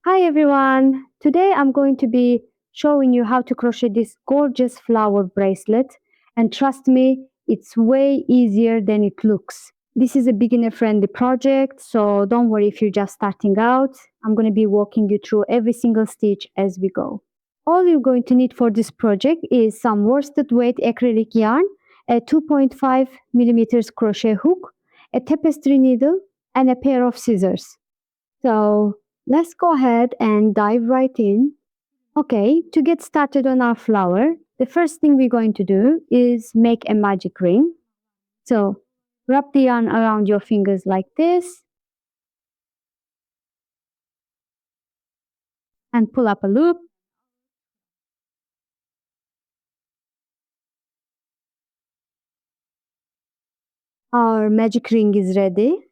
Hi everyone! Today I'm going to be showing you how to crochet this gorgeous flower bracelet, and trust me, it's way easier than it looks. This is a beginner friendly project, so don't worry if you're just starting out. I'm going to be walking you through every single stitch as we go. All you're going to need for this project is some worsted weight acrylic yarn, a 2.5 millimeters crochet hook, a tapestry needle, and a pair of scissors. So let's go ahead and dive right in. Okay, to get started on our flower, the first thing we're going to do is make a magic ring. So wrap the yarn around your fingers like this and pull up a loop. Our magic ring is ready.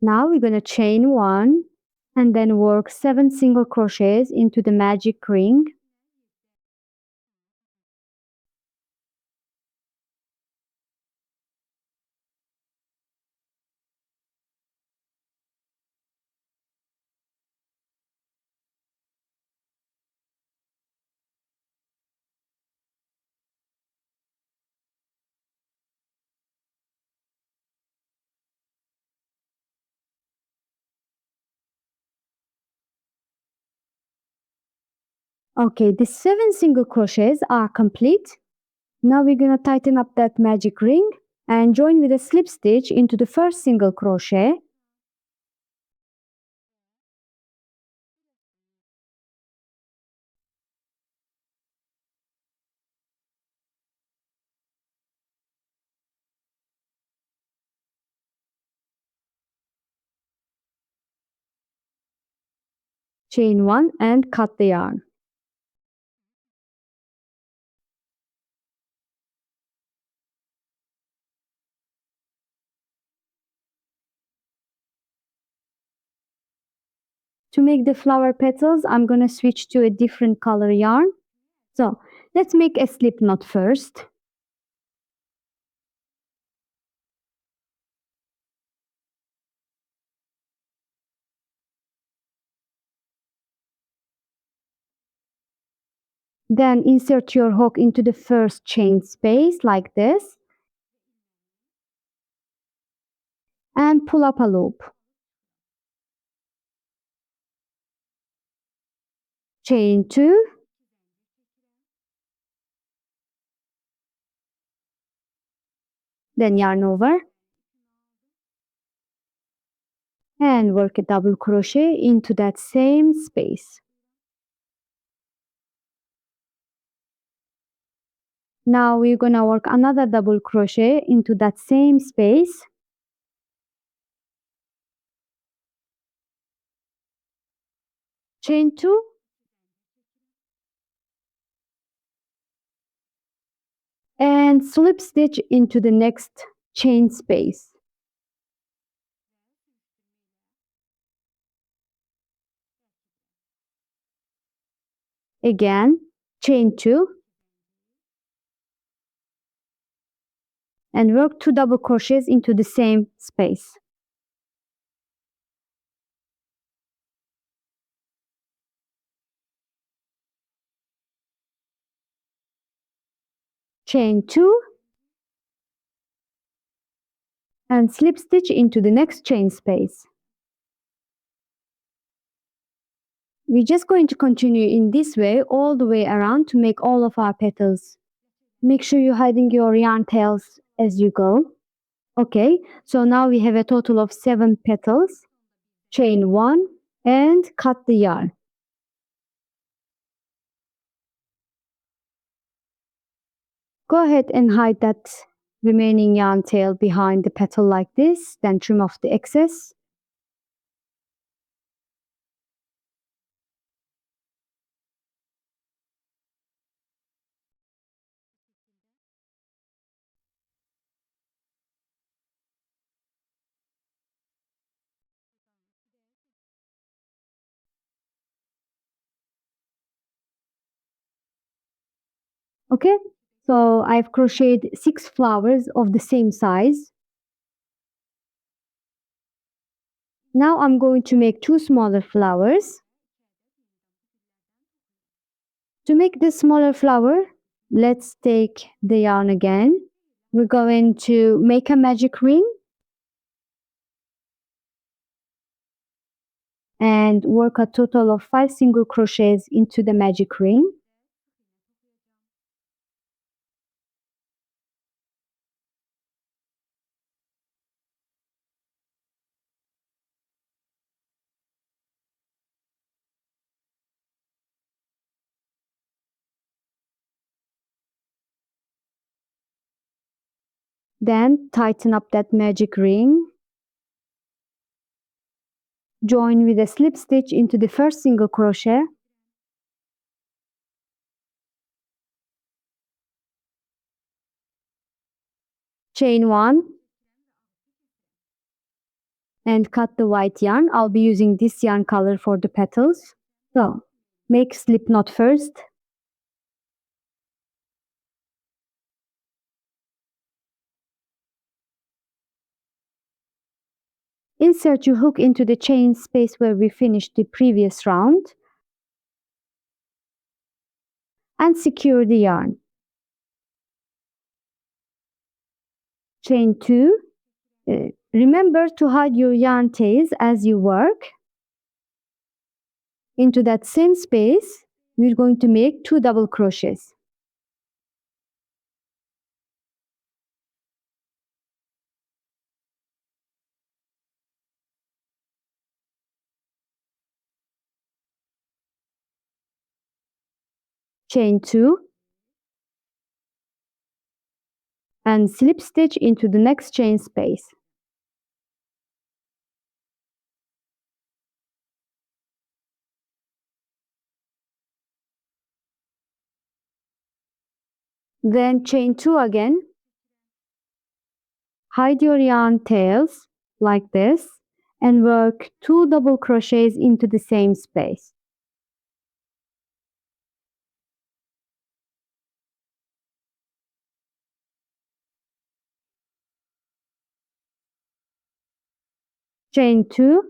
Now we're going to chain 1 and then work 7 single crochets into the magic ring. Okay, the 7 single crochets are complete. Now we're going to tighten up that magic ring and join with a slip stitch into the first single crochet. Chain 1 and cut the yarn. To make the flower petals, I'm going to switch to a different color yarn. So let's make a slip knot first. Then insert your hook into the first chain space like this and pull up a loop. Chain 2, then yarn over and work a double crochet into that same space. Now we're going to work another double crochet into that same space. Chain 2 and slip stitch into the next chain space. Again, chain 2 and work 2 double crochets into the same space. Chain 2 and slip stitch into the next chain space. We're just going to continue in this way all the way around to make all of our petals. Make sure you're hiding your yarn tails as you go. Okay, so now we have a total of 7 petals. Chain 1 and cut the yarn. Go ahead and hide that remaining yarn tail behind the petal like this, then trim off the excess. Okay, so I've crocheted 6 flowers of the same size. Now I'm going to make two smaller flowers. To make this smaller flower, let's take the yarn again. We're going to make a magic ring and work a total of 5 single crochets into the magic ring. Then tighten up that magic ring. Join with a slip stitch into the first single crochet. Chain 1 and cut the white yarn. I'll be using this yarn color for the petals. So, make slip knot first. Insert your hook into the chain space where we finished the previous round and secure the yarn. Chain 2. Remember to hide your yarn tails as you work. Into that same space, we're going to make 2 double crochets. Chain 2 and slip stitch into the next chain space. Then chain 2 again. Hide your yarn tails like this and work 2 double crochets into the same space. Chain 2,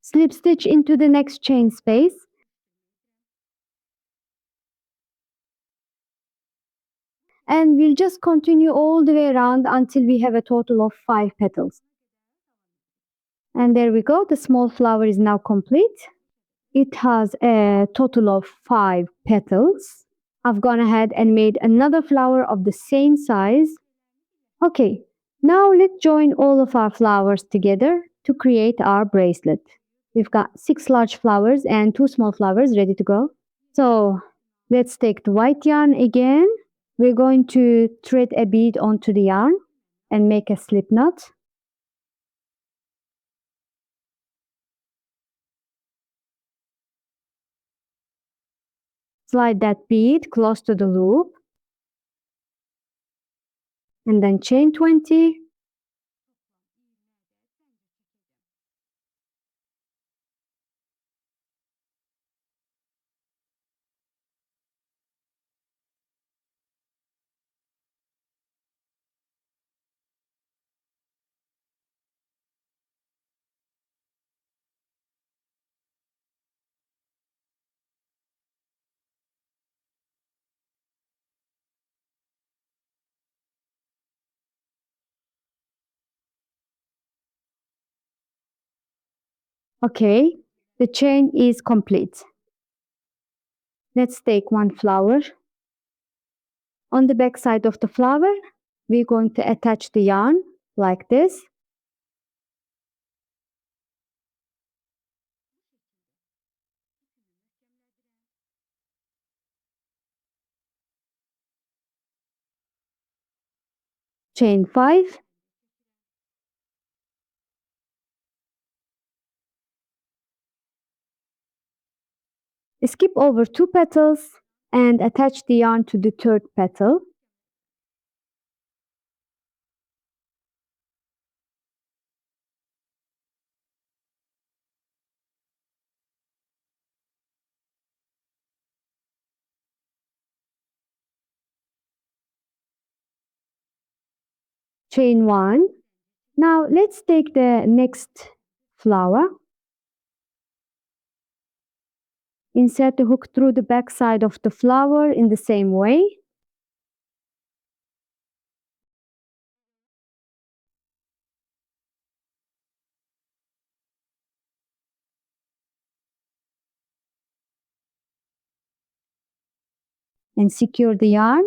slip stitch into the next chain space, and we'll just continue all the way around until we have a total of 5 petals. And there we go, the small flower is now complete. It has a total of 5 petals. I've gone ahead and made another flower of the same size. Okay, now let's join all of our flowers together to create our bracelet. We've got 6 large flowers and 2 small flowers ready to go. So let's take the white yarn again. We're going to thread a bead onto the yarn and make a slip knot. Slide that bead close to the loop and then chain 20. Okay, the chain is complete. Let's take one flower. On the back side of the flower, we're going to attach the yarn like this. Chain 5. Skip over 2 petals and attach the yarn to the third petal. Chain 1 Now let's take the next flower. Insert the hook through the back side of the flower in the same way. And secure the yarn.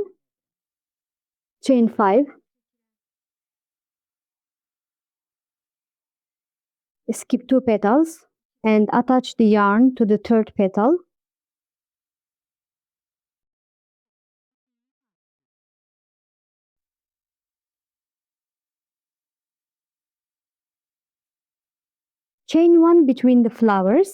Chain 5. Skip 2 petals and attach the yarn to the third petal. Chain 1 between the flowers.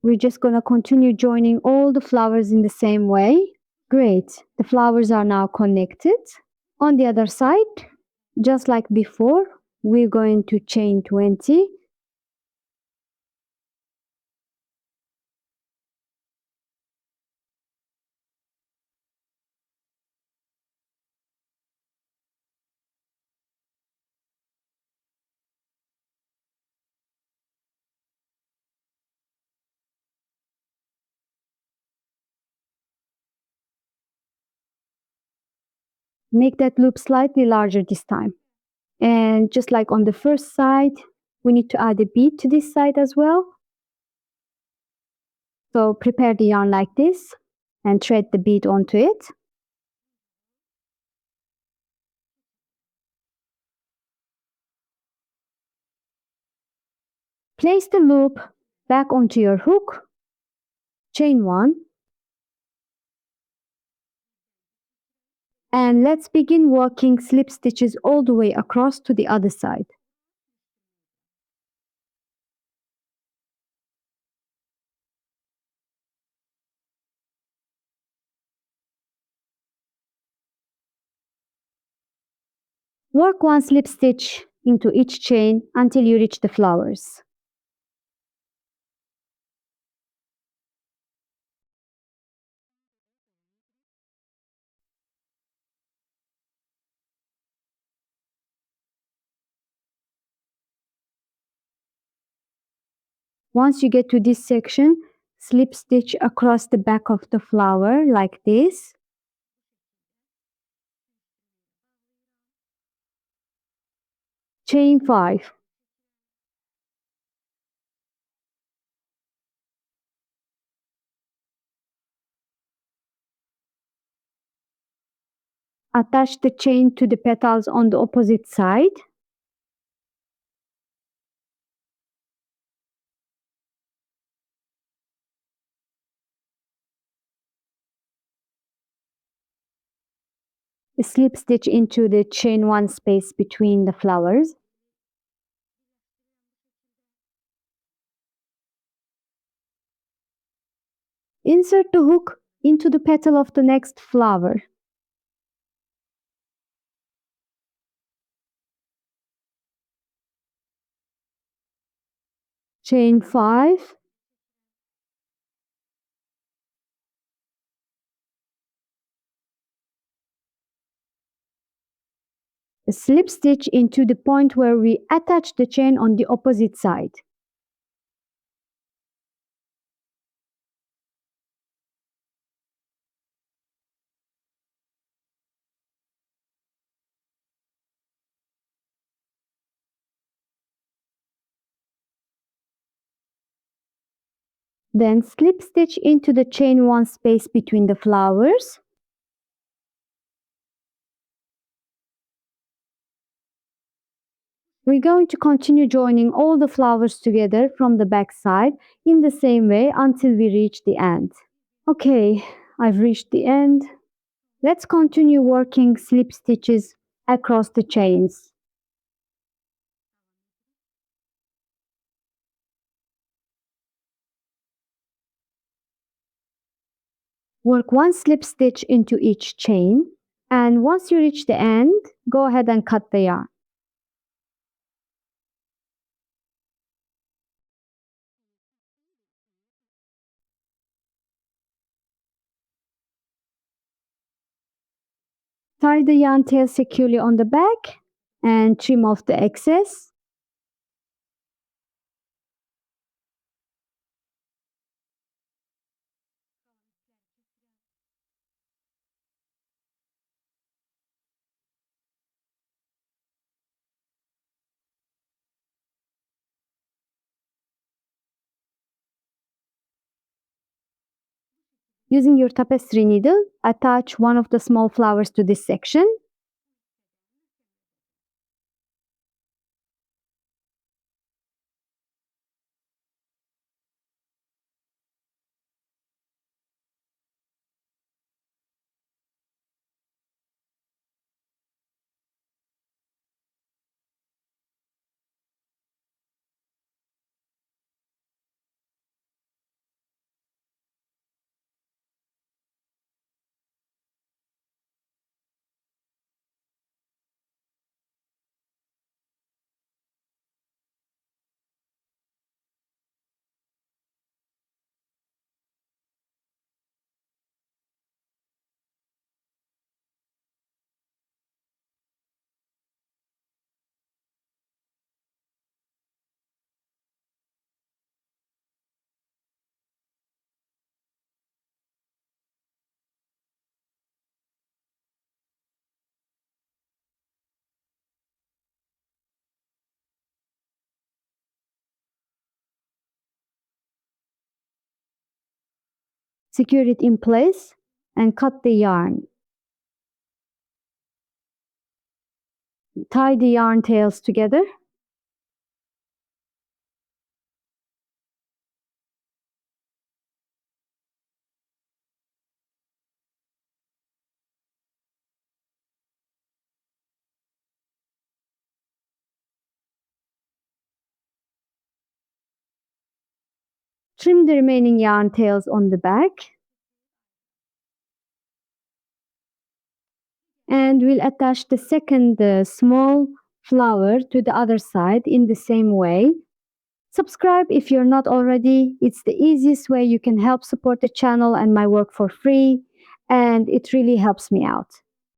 We're just going to continue joining all the flowers in the same way. Great, the flowers are now connected. On the other side, just like before, we're going to chain 20. Make that loop slightly larger this time. And just like on the first side, we need to add a bead to this side as well. So prepare the yarn like this and thread the bead onto it. Place the loop back onto your hook. Chain 1. And let's begin working slip stitches all the way across to the other side. Work one slip stitch into each chain until you reach the flowers. Once you get to this section, slip stitch across the back of the flower like this. Chain 5. Attach the chain to the petals on the opposite side. Slip stitch into the chain 1 space between the flowers. Insert the hook into the petal of the next flower. Chain 5. Slip stitch into the point where we attach the chain on the opposite side. Then slip stitch into the chain 1 space between the flowers. We're going to continue joining all the flowers together from the back side in the same way until we reach the end. Okay, I've reached the end. Let's continue working slip stitches across the chains. Work one slip stitch into each chain, and once you reach the end, go ahead and cut the yarn. Tie the yarn tail securely on the back and trim off the excess. Using your tapestry needle, attach one of the small flowers to this section. Secure it in place and cut the yarn. Tie the yarn tails together. Trim the remaining yarn tails on the back. And we'll attach the second small flower to the other side in the same way. Subscribe if you're not already. It's the easiest way you can help support the channel and my work for free, and it really helps me out.